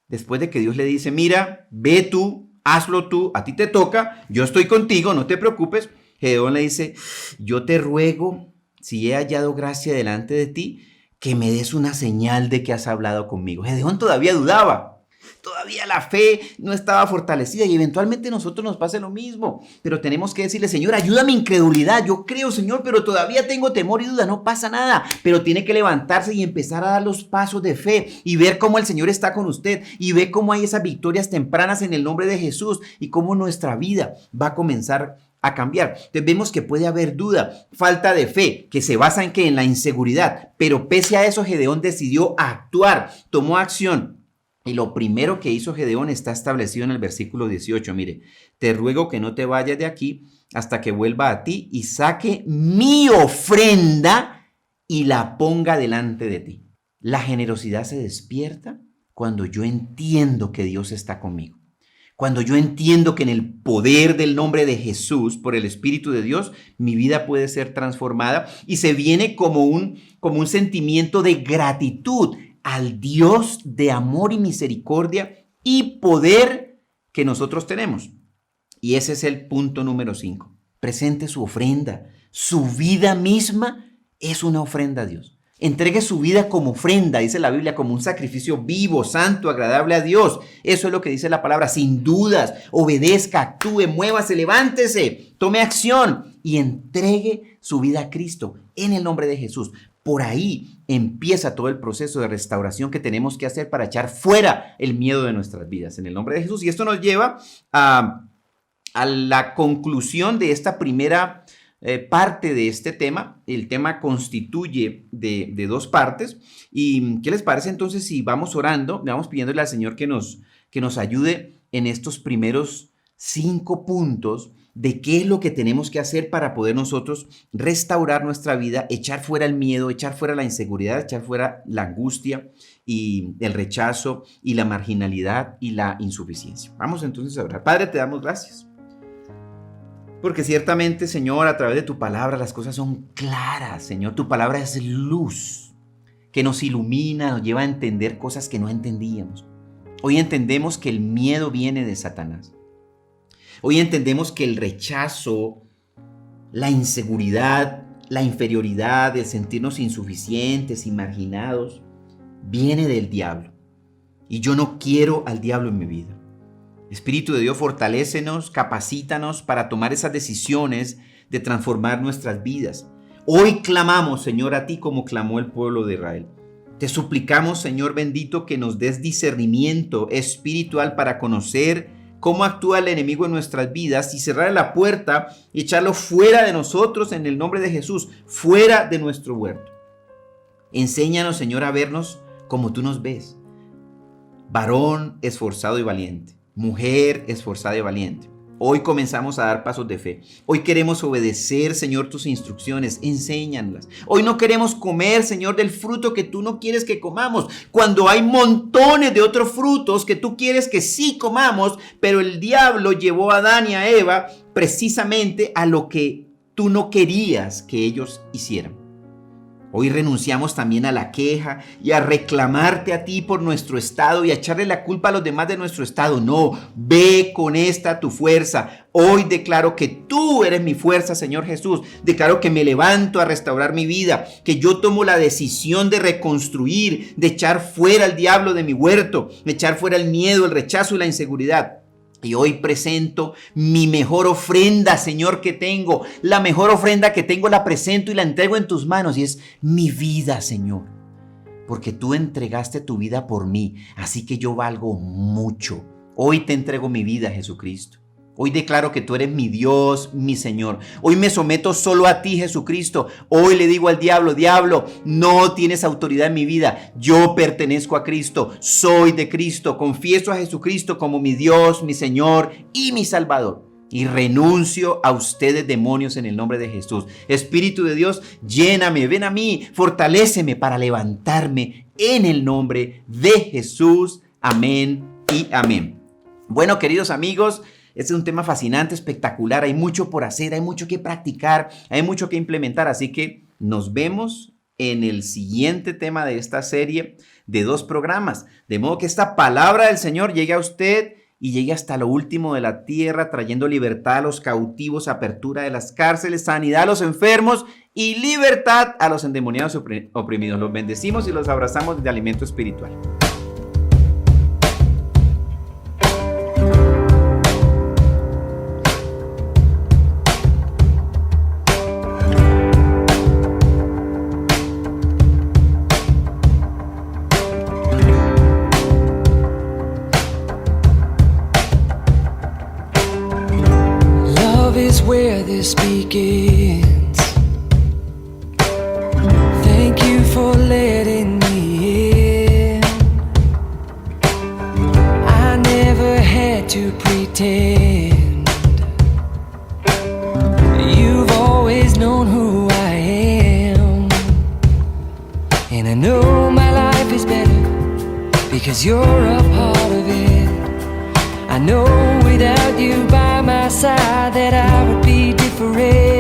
después de que Dios le dice, mira, ve tú, hazlo tú, a ti te toca, yo estoy contigo, no te preocupes. Gedeón le dice, yo te ruego, si he hallado gracia delante de ti, que me des una señal de que has hablado conmigo. Gedeón todavía dudaba. Todavía la fe no estaba fortalecida y eventualmente a nosotros nos pasa lo mismo. Pero tenemos que decirle, Señor, ayuda a mi incredulidad. Yo creo, Señor, pero todavía tengo temor y duda. No pasa nada. Pero tiene que levantarse y empezar a dar los pasos de fe y ver cómo el Señor está con usted y ver cómo hay esas victorias tempranas en el nombre de Jesús y cómo nuestra vida va a comenzar a cambiar. Entonces vemos que puede haber duda, falta de fe, que se basa en ¿qué? En la inseguridad. Pero pese a eso, Gedeón decidió actuar, tomó acción. Y lo primero que hizo Gedeón está establecido en el versículo 18. Mire, te ruego que no te vayas de aquí hasta que vuelva a ti y saque mi ofrenda y la ponga delante de ti. La generosidad se despierta cuando yo entiendo que Dios está conmigo. Cuando yo entiendo que en el poder del nombre de Jesús, por el Espíritu de Dios, mi vida puede ser transformada y se viene como un sentimiento de gratitud al Dios de amor y misericordia y poder que nosotros tenemos. Y ese es el punto número 5. Presente su ofrenda. Su vida misma es una ofrenda a Dios. Entregue su vida como ofrenda, dice la Biblia, como un sacrificio vivo, santo, agradable a Dios. Eso es lo que dice la palabra, sin dudas. Obedezca, actúe, muévase, levántese, tome acción y entregue su vida a Cristo en el nombre de Jesús. Por ahí empieza todo el proceso de restauración que tenemos que hacer para echar fuera el miedo de nuestras vidas en el nombre de Jesús. Y esto nos lleva a la conclusión de esta primera parte de este tema. El tema constituye de 2 partes. ¿Y qué les parece entonces si vamos orando, vamos pidiéndole al Señor que nos ayude en estos primeros 5 puntos de qué es lo que tenemos que hacer para poder nosotros restaurar nuestra vida, echar fuera el miedo, echar fuera la inseguridad, echar fuera la angustia y el rechazo y la marginalidad y la insuficiencia? Vamos entonces a orar. Padre, te damos gracias. Porque ciertamente, Señor, a través de tu palabra las cosas son claras, Señor. Tu palabra es luz que nos ilumina, nos lleva a entender cosas que no entendíamos. Hoy entendemos que el miedo viene de Satanás. Hoy entendemos que el rechazo, la inseguridad, la inferioridad, el sentirnos insuficientes y marginados, viene del diablo. Y yo no quiero al diablo en mi vida. Espíritu de Dios, fortalécenos, capacítanos para tomar esas decisiones de transformar nuestras vidas. Hoy clamamos, Señor, a ti como clamó el pueblo de Israel. Te suplicamos, Señor bendito, que nos des discernimiento espiritual para conocer cómo actúa el enemigo en nuestras vidas y cerrar la puerta y echarlo fuera de nosotros en el nombre de Jesús, fuera de nuestro huerto. Enséñanos, Señor, a vernos como tú nos ves. Varón esforzado y valiente. Mujer esforzada y valiente. Hoy comenzamos a dar pasos de fe. Hoy queremos obedecer, Señor, tus instrucciones. Enséñanos. Hoy no queremos comer, Señor, del fruto que tú no quieres que comamos. Cuando hay montones de otros frutos que tú quieres que sí comamos, pero el diablo llevó a Adán y a Eva precisamente a lo que tú no querías que ellos hicieran. Hoy renunciamos también a la queja y a reclamarte a ti por nuestro estado y a echarle la culpa a los demás de nuestro estado. No, ve con esta tu fuerza. Hoy declaro que tú eres mi fuerza, Señor Jesús. Declaro que me levanto a restaurar mi vida, que yo tomo la decisión de reconstruir, de echar fuera al diablo de mi huerto, de echar fuera el miedo, el rechazo y la inseguridad. Y hoy presento mi mejor ofrenda, Señor, que tengo. La mejor ofrenda que tengo la presento y la entrego en tus manos y es mi vida, Señor. porque tú entregaste tu vida por mí, así que yo valgo mucho. Hoy te entrego mi vida, Jesucristo. Hoy declaro que tú eres mi Dios, mi Señor. Hoy me someto solo a ti, Jesucristo. Hoy le digo al diablo, diablo, no tienes autoridad en mi vida. Yo pertenezco a Cristo, soy de Cristo. Confieso a Jesucristo como mi Dios, mi Señor y mi Salvador. Y renuncio a ustedes, demonios, en el nombre de Jesús. Espíritu de Dios, lléname, ven a mí, fortaléceme para levantarme en el nombre de Jesús. Amén y amén. Bueno, queridos amigos, este es un tema fascinante, espectacular. Hay mucho por hacer, hay mucho que practicar, hay mucho que implementar. Así que nos vemos en el siguiente tema de esta serie de 2 programas. De modo que esta palabra del Señor llegue a usted y llegue hasta lo último de la tierra, trayendo libertad a los cautivos, apertura de las cárceles, sanidad a los enfermos y libertad a los endemoniados y oprimidos. Los bendecimos y los abrazamos de alimento espiritual. Where this begins. Thank you for letting me in. I never had to pretend. You've always known who I am, and I know my life is better because you're a part of it. I know without you by my side that I would be different.